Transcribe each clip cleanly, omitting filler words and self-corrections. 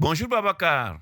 Bonjour Babacar.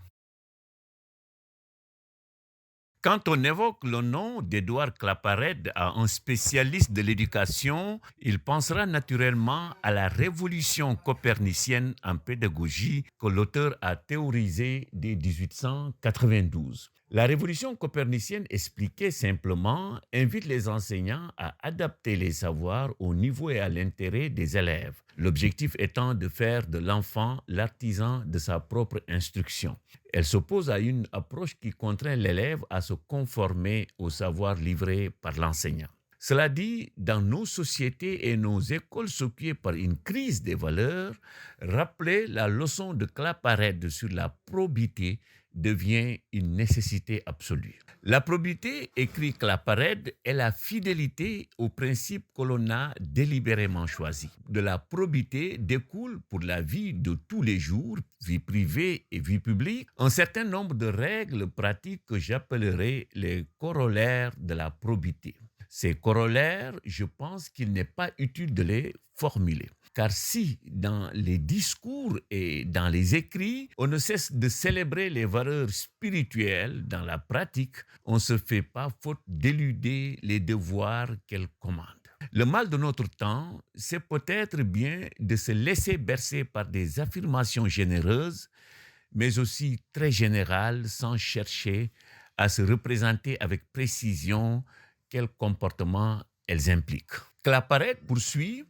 Quand on évoque le nom d'Édouard Claparède à un spécialiste de l'éducation, il pensera naturellement à la révolution copernicienne en pédagogie que l'auteur a théorisée dès 1892. La révolution copernicienne, expliquée simplement, invite les enseignants à adapter les savoirs au niveau et à l'intérêt des élèves, l'objectif étant de faire de l'enfant l'artisan de sa propre instruction. Elle s'oppose à une approche qui contraint l'élève à se conformer au savoir livré par l'enseignant. Cela dit, dans nos sociétés et nos écoles s'occuper par une crise des valeurs, rappeler la leçon de Claparède sur la probité devient une nécessité absolue. La probité, écrit Claparède, est la fidélité aux principes que l'on a délibérément choisis. De la probité découle pour la vie de tous les jours, vie privée et vie publique, un certain nombre de règles pratiques que j'appellerai les corollaires de la probité. Ces corollaires, je pense qu'il n'est pas utile de les formuler. Car si dans les discours et dans les écrits, on ne cesse de célébrer les valeurs spirituelles, dans la pratique, on ne se fait pas faute d'éluder les devoirs qu'elles commandent. Le mal de notre temps, c'est peut-être bien de se laisser bercer par des affirmations généreuses, mais aussi très générales, sans chercher à se représenter avec précision quel comportement elles impliquent. Claparède poursuit.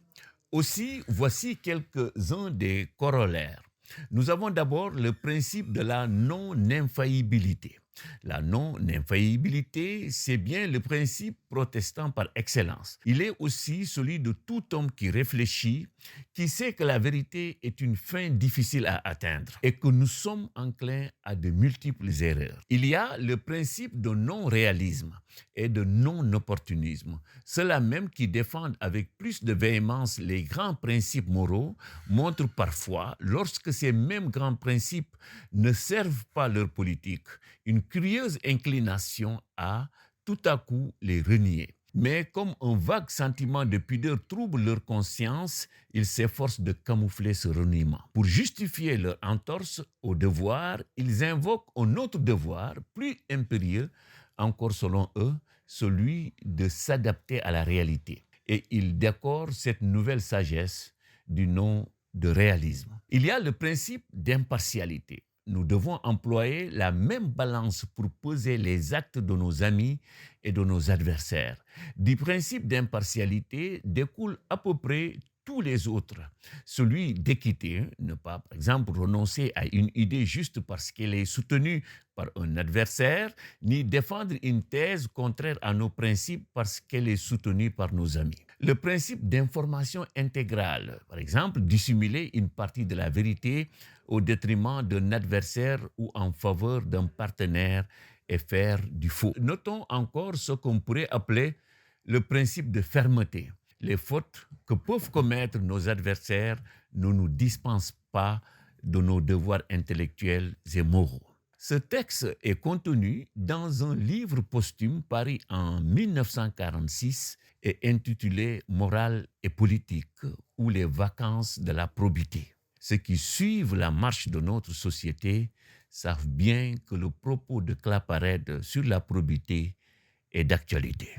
Aussi, voici quelques-uns des corollaires. Nous avons d'abord le principe de la non-infaillibilité. La non-infaillibilité, c'est bien le principe protestant par excellence. Il est aussi celui de tout homme qui réfléchit, qui sait que la vérité est une fin difficile à atteindre et que nous sommes enclins à de multiples erreurs. Il y a le principe de non-réalisme et de non-opportunisme. Ceux-là même qui défendent avec plus de véhémence les grands principes moraux montrent parfois, lorsque ces mêmes grands principes ne servent pas leur politique, une curieuse inclination à tout à coup les renier. Mais comme un vague sentiment de pudeur trouble leur conscience, ils s'efforcent de camoufler ce reniement. Pour justifier leur entorse au devoir, ils invoquent un autre devoir, plus impérieux, encore selon eux, celui de s'adapter à la réalité. Et ils décorent cette nouvelle sagesse du nom de réalisme. Il y a le principe d'impartialité. Nous devons employer la même balance pour peser les actes de nos amis et de nos adversaires. Du principe d'impartialité découle à peu près tous les autres. Celui d'équité, ne pas, par exemple, renoncer à une idée juste parce qu'elle est soutenue par un adversaire, ni défendre une thèse contraire à nos principes parce qu'elle est soutenue par nos amis. Le principe d'information intégrale, par exemple, dissimuler une partie de la vérité au détriment d'un adversaire ou en faveur d'un partenaire et faire du faux. Notons encore ce qu'on pourrait appeler le principe de fermeté. Les fautes que peuvent commettre nos adversaires ne nous dispensent pas de nos devoirs intellectuels et moraux. Ce texte est contenu dans un livre posthume paru en 1946 et intitulé Morale et politique ou les vacances de la probité. Ceux qui suivent la marche de notre société savent bien que le propos de Claparède sur la probité est d'actualité.